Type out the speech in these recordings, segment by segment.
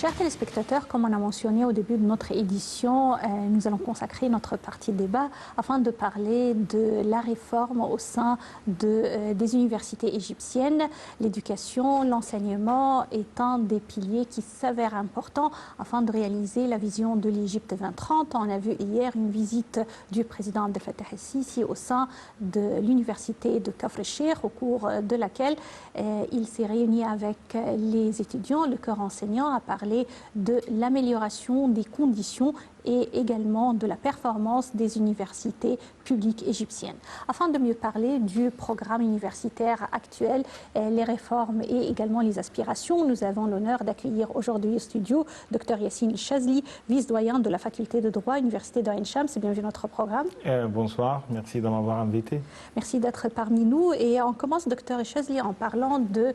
Chers téléspectateurs, comme on a mentionné au début de notre édition, nous allons consacrer notre partie de débat afin de parler de la réforme au sein des universités égyptiennes. L'éducation, l'enseignement est un des piliers qui s'avère important afin de réaliser la vision de l'Égypte 2030. On a vu hier une visite du président Abdel Fattah el-Sisi au sein de l'université de Kafr el-Cheikh, au cours de laquelle il s'est réuni avec les étudiants, le corps enseignant, à parler de l'amélioration des conditions et également de la performance des universités publiques égyptiennes. Afin de mieux parler du programme universitaire actuel, les réformes et également les aspirations, nous avons l'honneur d'accueillir aujourd'hui au studio Dr Yassine Chazli, vice-doyen de la faculté de droit, Université d'Ain Shams. Bienvenue à notre programme. Bonsoir, merci de m'avoir invité. Merci d'être parmi nous. Et on commence, Dr Chazli, en parlant de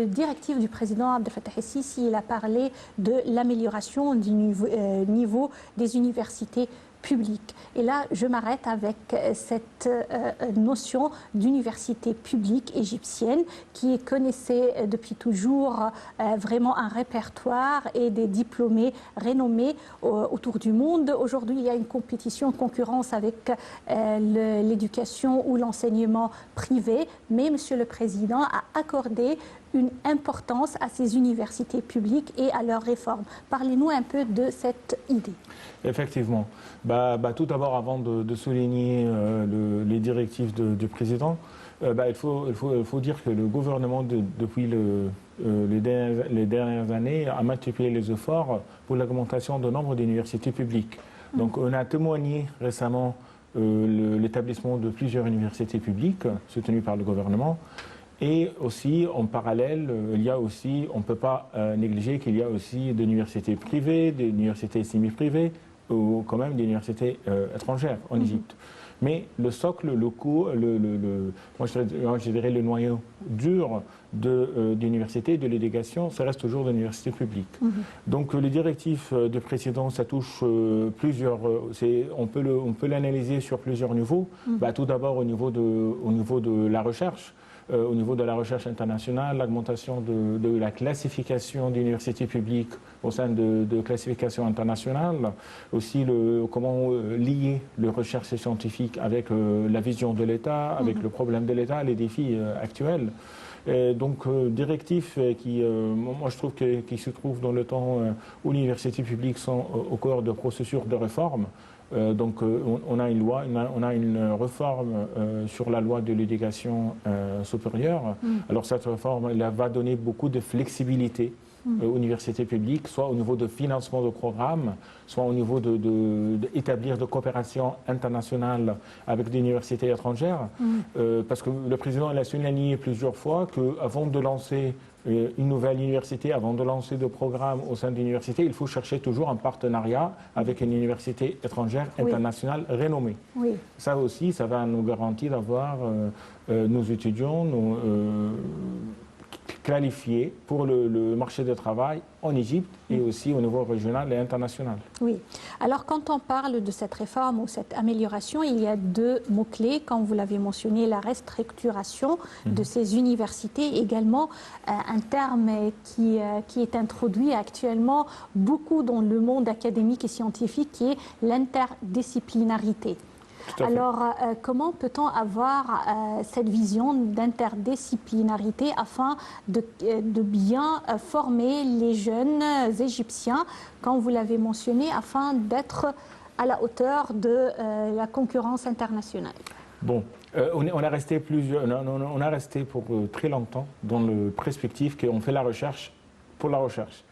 directives du président Abdel Fattah el-Sisi. Il a parlé de l'amélioration du niveau des universités publiques. Et là, je m'arrête avec cette notion d'université publique égyptienne qui connaissait depuis toujours vraiment un répertoire et des diplômés renommés autour du monde. Aujourd'hui, il y a une compétition, une concurrence avec l'éducation ou l'enseignement privé, mais Monsieur le Président a accordé une importance à ces universités publiques et à leurs réformes. Parlez-nous un peu de cette idée. Effectivement. Tout d'abord, avant de souligner les directives du président, il faut dire que le gouvernement, depuis les dernières années, a multiplié les efforts pour l'augmentation du nombre d'universités publiques. Donc, on a témoigné récemment l'établissement de plusieurs universités publiques soutenues par le gouvernement. Et aussi, en parallèle, on ne peut pas négliger qu'il y a aussi des universités privées, des universités semi-privées, ou quand même des universités étrangères en Égypte. Mais le socle, moi je dirais le noyau dur d'université, de l'éducation, ça reste toujours l'université publique. Donc les directives du président, ça touche plusieurs, on peut l'analyser sur plusieurs niveaux. Tout d'abord au niveau de la recherche. Au niveau de la recherche internationale, l'augmentation de la classification d'universités publiques au sein de classification internationale, aussi comment lier les recherches scientifiques avec la vision de l'État, avec le problème de l'État, les défis actuels. Et donc, directif qui, moi je trouve qui se trouve dans le temps où les universités publiques sont au cœur de processus de réforme. On a une loi, on a une réforme sur la loi de l'éducation supérieure. Alors cette réforme, elle va donner beaucoup de flexibilité aux universités publiques, soit au niveau de financement de programmes, soit au niveau d'établir de coopération internationale avec des universités étrangères. Parce que le président a souligné plusieurs fois qu'avant de lancer une nouvelle université, avant de lancer des programmes au sein de l'université, il faut chercher toujours un partenariat avec une université étrangère internationale renommée. Ça aussi, ça va nous garantir d'avoir nos étudiants qualifiés pour le marché du travail en Égypte et aussi au niveau régional et international. Oui. Alors quand on parle de cette réforme ou cette amélioration, il y a deux mots-clés, comme vous l'avez mentionné, la restructuration de ces universités, également un terme qui est introduit actuellement beaucoup dans le monde académique et scientifique, qui est l'interdisciplinarité. Alors, comment peut-on avoir cette vision d'interdisciplinarité afin de bien former les jeunes Égyptiens, comme vous l'avez mentionné, afin d'être à la hauteur de la concurrence internationale? Bon, on a resté pour très longtemps dans le perspective qu'on fait la recherche pour la recherche.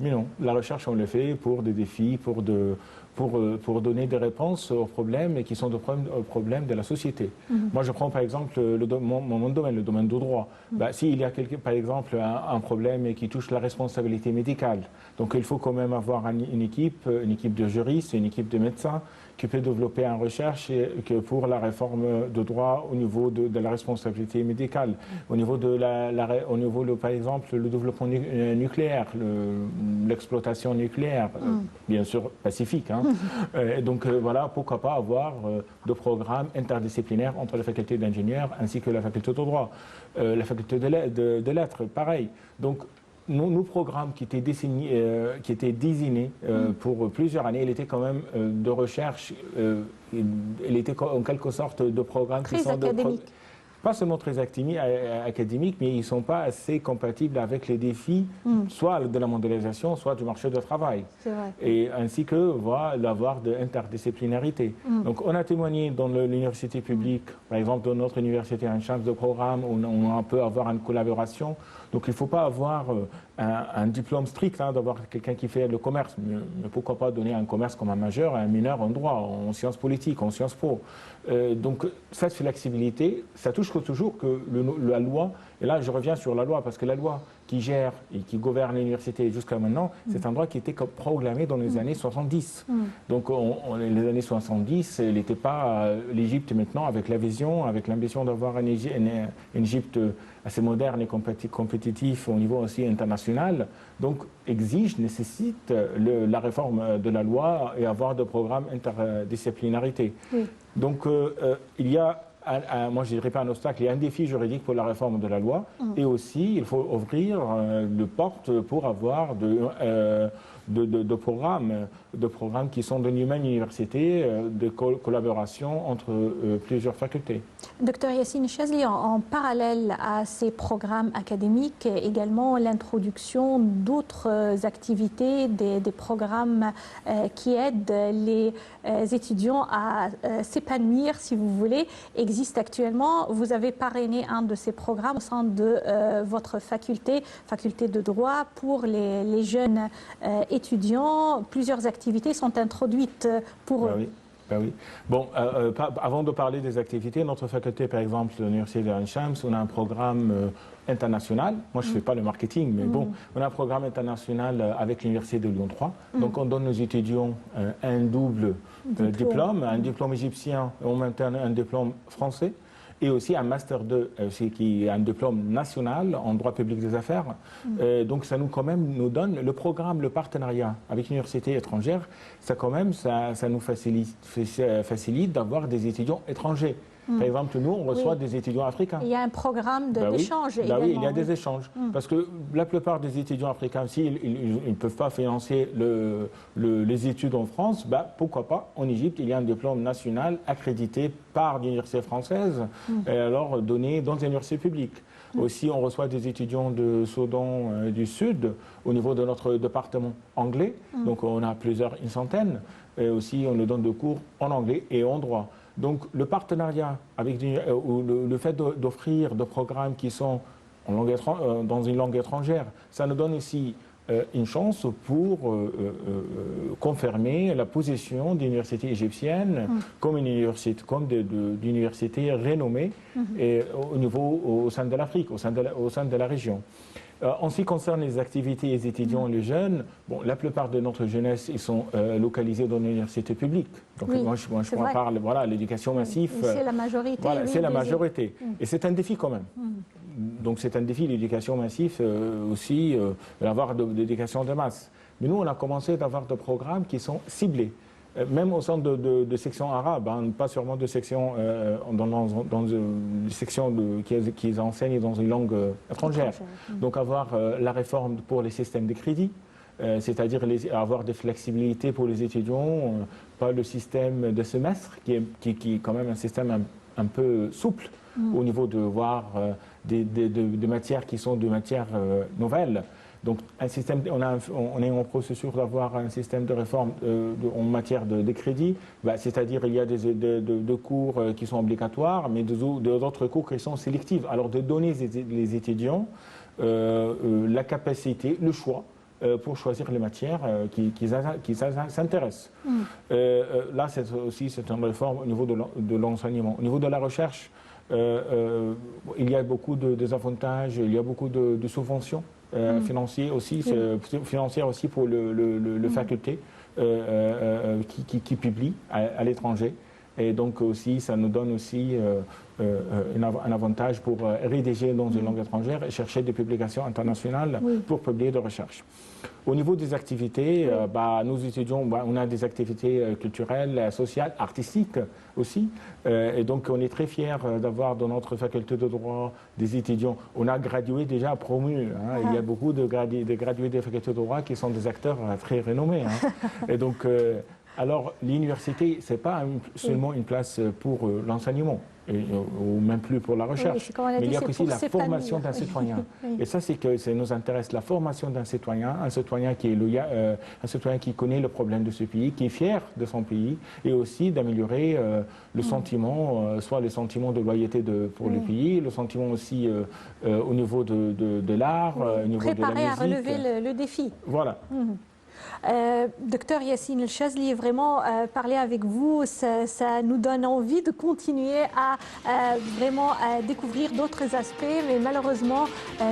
Mais non, la recherche, on le fait pour des défis, pour donner des réponses aux problèmes qui sont aux problèmes de la société. Moi, je prends par exemple mon domaine, le domaine du droit. S'il y a par exemple un problème qui touche la responsabilité médicale, donc il faut quand même avoir une équipe de juristes, une équipe de médecins qui peut développer une recherche pour la réforme de droit au niveau de la responsabilité médicale, au niveau par exemple, le développement nucléaire, l'exploitation nucléaire, bien sûr pacifique. Donc voilà, pourquoi pas avoir de programmes interdisciplinaires entre la faculté d'ingénieurs ainsi que la faculté de droit, la faculté de lettres, pareil. Donc nos programmes qui étaient désignés pour plusieurs années, il était quand même de recherche, il était en quelque sorte de programmes qui sont pas seulement très académiques, mais ils ne sont pas assez compatibles avec les défis, soit de la mondialisation, soit du marché du travail. C'est vrai. Et ainsi que l'avoir de l'interdisciplinarité. Donc on a témoigné dans l'université publique, par exemple dans notre université, un champ de programme où on peut avoir une collaboration. Donc il ne faut pas avoir un diplôme strict, d'avoir quelqu'un qui fait le commerce. Mais pourquoi pas donner un commerce comme un majeur et un mineur en droit, en sciences politiques, en sciences po. Donc cette flexibilité, ça touche toujours que la loi, et là je reviens sur la loi, parce que la loi qui gère et qui gouverne l'université jusqu'à maintenant, c'est un droit qui était proclamé dans les années 70. Donc les années 70, il n'était pas l'Égypte maintenant avec la vision, avec l'ambition d'avoir une Égypte assez moderne et compétitif au niveau aussi international. Donc nécessite la réforme de la loi et avoir des programmes interdisciplinarité. Donc il y a moi je ne dirais pas un obstacle, il y a un défi juridique pour la réforme de la loi et aussi il faut ouvrir le porte pour avoir de programmes qui sont de l'humaine université, de collaboration entre plusieurs facultés. Docteur Yassine Chazli, en parallèle à ces programmes académiques, également l'introduction d'autres activités, des programmes qui aident les étudiants à s'épanouir, si vous voulez, existent actuellement. Vous avez parrainé un de ces programmes au sein de votre faculté de droit pour les jeunes étudiants. Plusieurs activités sont introduites pour eux. Oui. Ben oui. Bon, avant de parler des activités, notre faculté, par exemple, l'Université de Ain Shams, on a un programme international. Moi, je ne fais pas le marketing, mais bon, on a un programme international avec l'Université de Lyon 3. Donc, on donne aux étudiants un double diplôme, un diplôme égyptien et en même temps un diplôme français. Et aussi un Master 2, qui est un diplôme national en droit public des affaires. Donc ça nous donne le programme, le partenariat avec l'université étrangère, ça nous facilite d'avoir des étudiants étrangers. Par exemple, nous, on reçoit des étudiants africains. Il y a un programme d'échange également. Oui, il y a des échanges. Parce que la plupart des étudiants africains, s'ils ne peuvent pas financer les études en France, pourquoi pas, en Égypte, il y a un diplôme national accrédité par l'université française et alors donné dans les universités publiques. Aussi, on reçoit des étudiants de Soudan du Sud au niveau de notre département anglais. Donc, on a une centaine. Et aussi, on nous donne des cours en anglais et en droit. Donc le partenariat avec le fait d'offrir des programmes qui sont dans une langue étrangère, ça nous donne ici une chance pour confirmer la position de l'université égyptienne comme d'université renommée au sein de l'Afrique, au sein de la région. En ce qui concerne les activités des étudiants et les jeunes, la plupart de notre jeunesse, ils sont localisés dans l'université publique. Donc moi, je parle, l'éducation massive. C'est la majorité. Voilà, c'est la majorité. Et c'est un défi quand même. Donc c'est un défi, l'éducation massive, aussi, d'avoir de l'éducation de masse. Mais nous, on a commencé d'avoir des programmes qui sont ciblés. Même au sein de sections arabes, pas seulement de sections dans des sections qui enseignent dans une langue étrangère. Donc avoir la réforme pour les systèmes de crédit, c'est-à-dire avoir des flexibilités pour les étudiants, pas le système de semestre qui est quand même un système un peu souple au niveau de voir des matières qui sont des matières nouvelles. Donc, on est en processus d'avoir un système de réforme en matière de crédit, c'est-à-dire il y a des cours qui sont obligatoires, mais d'autres cours qui sont sélectifs. Alors, de donner les étudiants la capacité, le choix pour choisir les matières qui s'intéressent. Là, c'est une réforme au niveau de l'enseignement. Au niveau de la recherche, il y a beaucoup de avantages, il y a beaucoup de subventions. Financières aussi pour le faculté qui publie à l'étranger. Et donc aussi, ça nous donne aussi un avantage pour rédiger dans une langue étrangère et chercher des publications internationales pour publier de recherche. Au niveau des activités, nous étudions, on a des activités culturelles, sociales, artistiques aussi. Et donc, on est très fiers d'avoir dans notre faculté de droit des étudiants. On a gradué déjà promus. Il y a beaucoup de gradués des facultés de droit qui sont des acteurs très renommés. Et donc, alors, l'université, ce n'est pas seulement une place pour l'enseignement, ou même plus pour la recherche, mais il y a aussi la formation d'un citoyen. Et ça, c'est que ça nous intéresse, la formation d'un citoyen, un citoyen qui connaît le problème de ce pays, qui est fier de son pays, et aussi d'améliorer le sentiment, soit le sentiment de loyauté pour le pays, le sentiment aussi au niveau de l'art, au niveau de la musique. Préparer à relever le défi. Voilà. Docteur Yassine El Chazli, vraiment parler avec vous, ça nous donne envie de continuer à vraiment découvrir d'autres aspects, mais malheureusement,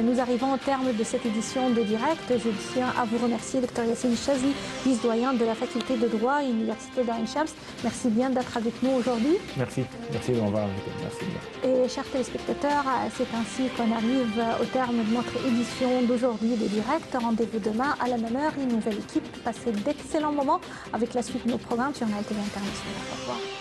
nous arrivons au terme de cette édition de Direct. Je tiens à vous remercier, Docteur Yassine El Chazli, vice-doyen de la faculté de droit à l'Université d'Ain Shams. Merci bien d'être avec nous aujourd'hui. Merci de m'avoir invité. Merci. Et chers téléspectateurs, c'est ainsi qu'on arrive au terme de notre édition d'aujourd'hui de Direct. Rendez-vous demain à la même heure, une nouvelle équipe. Passez d'excellents moments avec la suite de nos programmes sur NAL TV International. Au revoir.